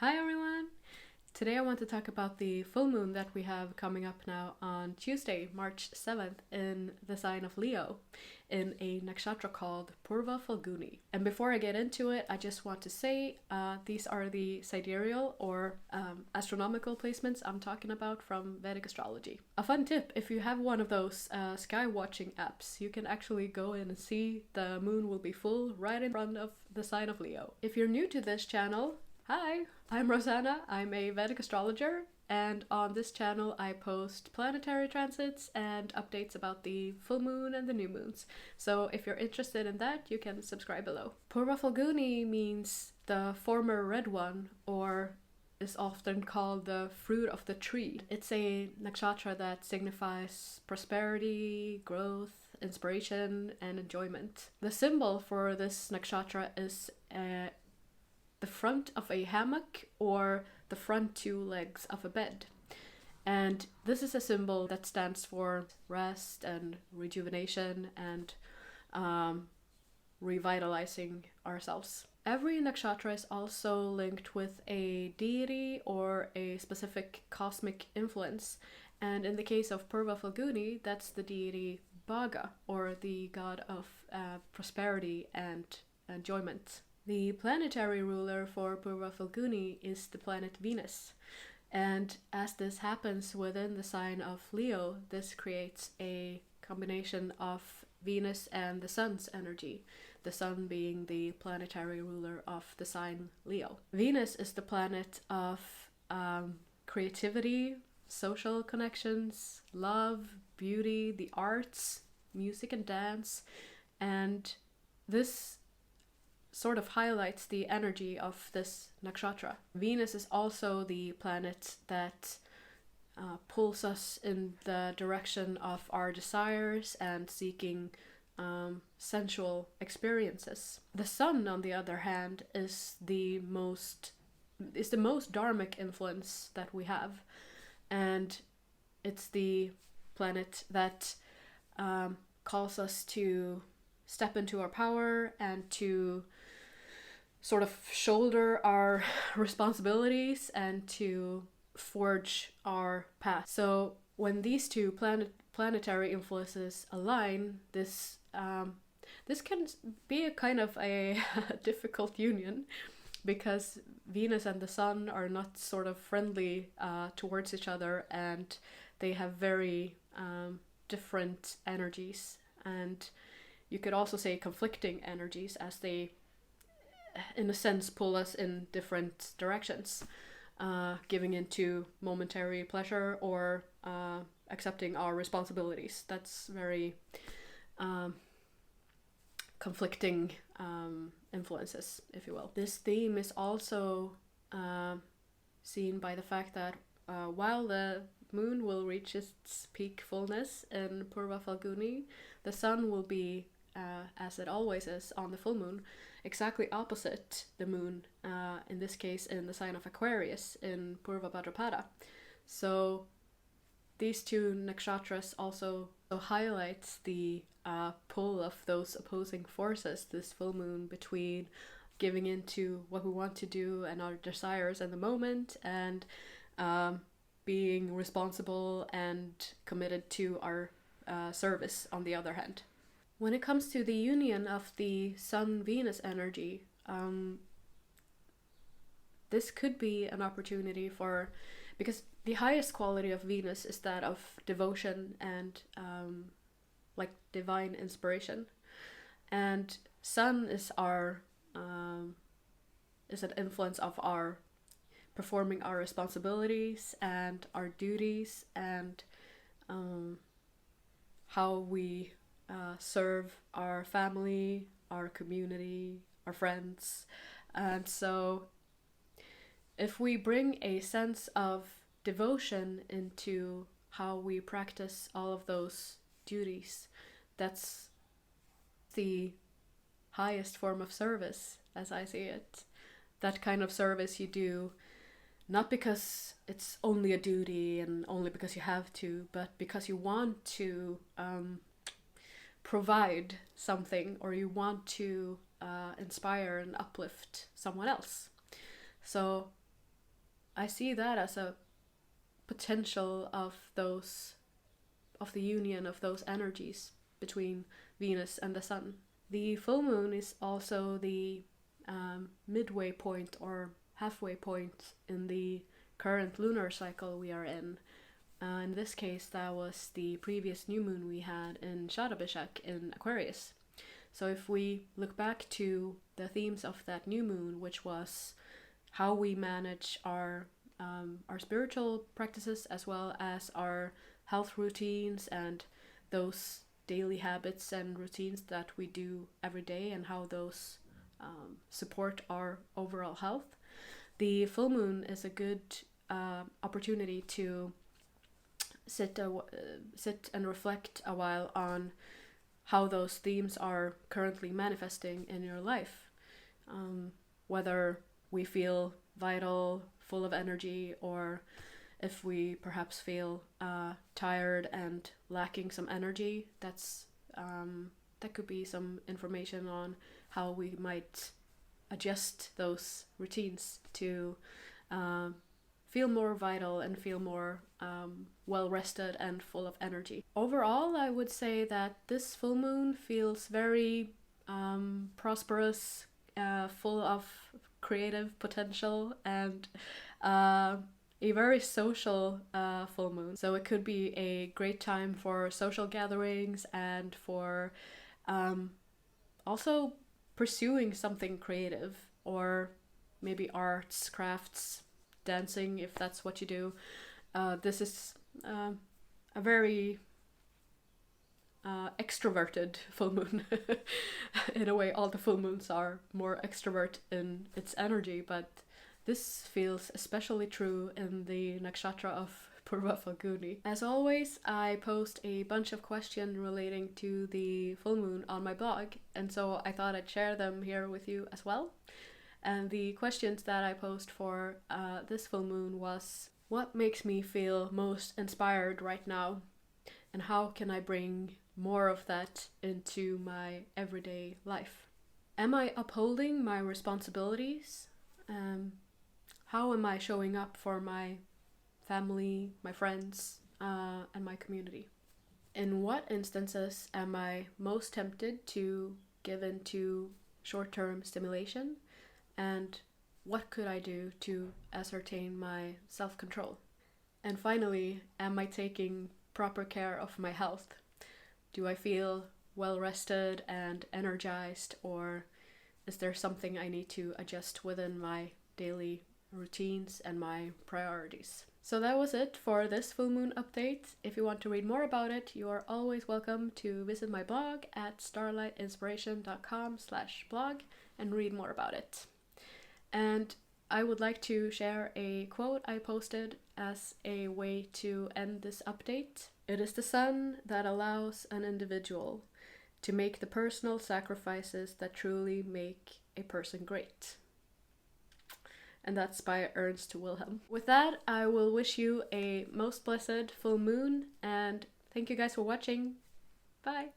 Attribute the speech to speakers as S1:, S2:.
S1: Hi everyone! Today I want to talk about the full moon that we have coming up now on Tuesday, March 7th in the sign of Leo in a nakshatra called Purva Phalguni. And before I get into it, I just want to say these are the sidereal or astronomical placements I'm talking about from Vedic Astrology. A fun tip, if you have one of those sky watching apps, you can actually go in and see the moon will be full right in front of the sign of Leo. If you're new to this channel, hi, I'm RoseAnna, I'm a Vedic astrologer, and on this channel I post planetary transits and updates about the full moon and the new moons. So if you're interested in that, you can subscribe below. Purva Falguni means the former red one, or is often called the fruit of the tree. It's a nakshatra that signifies prosperity, growth, inspiration, and enjoyment. The symbol for this nakshatra is the front of a hammock or the front two legs of a bed. And this is a symbol that stands for rest and rejuvenation and revitalizing ourselves. Every nakshatra is also linked with a deity or a specific cosmic influence. And in the case of Purva Falguni, that's the deity Bhaga, or the god of prosperity and enjoyment. The planetary ruler for Purva Falguni is the planet Venus, and as this happens within the sign of Leo, this creates a combination of Venus and the Sun's energy, the Sun being the planetary ruler of the sign Leo. Venus is the planet of creativity, social connections, love, beauty, the arts, music and dance, and this sort of highlights the energy of this nakshatra. Venus is also the planet that pulls us in the direction of our desires and seeking sensual experiences. The Sun, on the other hand, is the most dharmic influence that we have, and it's the planet that calls us to step into our power and to sort of shoulder our responsibilities and to forge our path. So when these two planetary influences align, this can be a kind of a difficult union, because Venus and the Sun are not sort of friendly towards each other, and they have very different energies, and you could also say conflicting energies, as they in a sense pull us in different directions, giving into momentary pleasure or accepting our responsibilities. That's very conflicting influences, if you will. This theme is also seen by the fact that while the moon will reach its peak fullness in Purva Falguni, the Sun will be, as it always is on the full moon, exactly opposite the moon, in this case in the sign of Aquarius in Purva Bhadrapada. So these two nakshatras also highlights the pull of those opposing forces, this full moon, between giving into what we want to do and our desires in the moment, and being responsible and committed to our service on the other hand. When it comes to the union of the Sun-Venus energy, this could be an opportunity because the highest quality of Venus is that of devotion and like divine inspiration, and Sun is is an influence of our performing our responsibilities and our duties, and how we serve our family, our community, our friends. And so if we bring a sense of devotion into how we practice all of those duties, that's the highest form of service, as I see it. That kind of service you do not because it's only a duty and only because you have to, but because you want to provide something, or you want to inspire and uplift someone else. So I see that as a potential of the union of those energies between Venus and the Sun. The full moon is also the midway point or halfway point in the current lunar cycle we are in. In this case, that was the previous new moon we had in 𝐏𝐥𝐞𝐚𝐬𝐞 in Aquarius. So if we look back to the themes of that new moon, which was how we manage our spiritual practices as well as our health routines and those daily habits and routines that we do every day and how those support our overall health, the full moon is a good opportunity to sit and reflect a while on how those themes are currently manifesting in your life. Whether we feel vital, full of energy, or if we perhaps feel tired and lacking some energy. That could be some information on how we might adjust those routines to feel more vital and feel more well rested and full of energy. Overall, I would say that this full moon feels very prosperous, full of creative potential, and a very social full moon. So it could be a great time for social gatherings and for also pursuing something creative, or maybe arts, crafts, dancing, if that's what you do. This is a very extroverted full moon. In a way, all the full moons are more extrovert in its energy, but this feels especially true in the nakshatra of Purva Falguni. As always, I post a bunch of questions relating to the full moon on my blog, and so I thought I'd share them here with you as well. And the questions that I post for this full moon was, what makes me feel most inspired right now? And how can I bring more of that into my everyday life? Am I upholding my responsibilities? How am I showing up for my family, my friends, and my community? In what instances am I most tempted to give into short-term stimulation? And what could I do to ascertain my self-control? And finally, am I taking proper care of my health? Do I feel well rested and energized, or is there something I need to adjust within my daily routines and my priorities? So that was it for this full moon update. If you want to read more about it, you are always welcome to visit my blog at starlightinspiration.com/blog and read more about it. And I would like to share a quote I posted as a way to end this update. It is the sun that allows an individual to make the personal sacrifices that truly make a person great. And that's by Ernst Wilhelm. With that, I will wish you a most blessed full moon, and thank you guys for watching. Bye!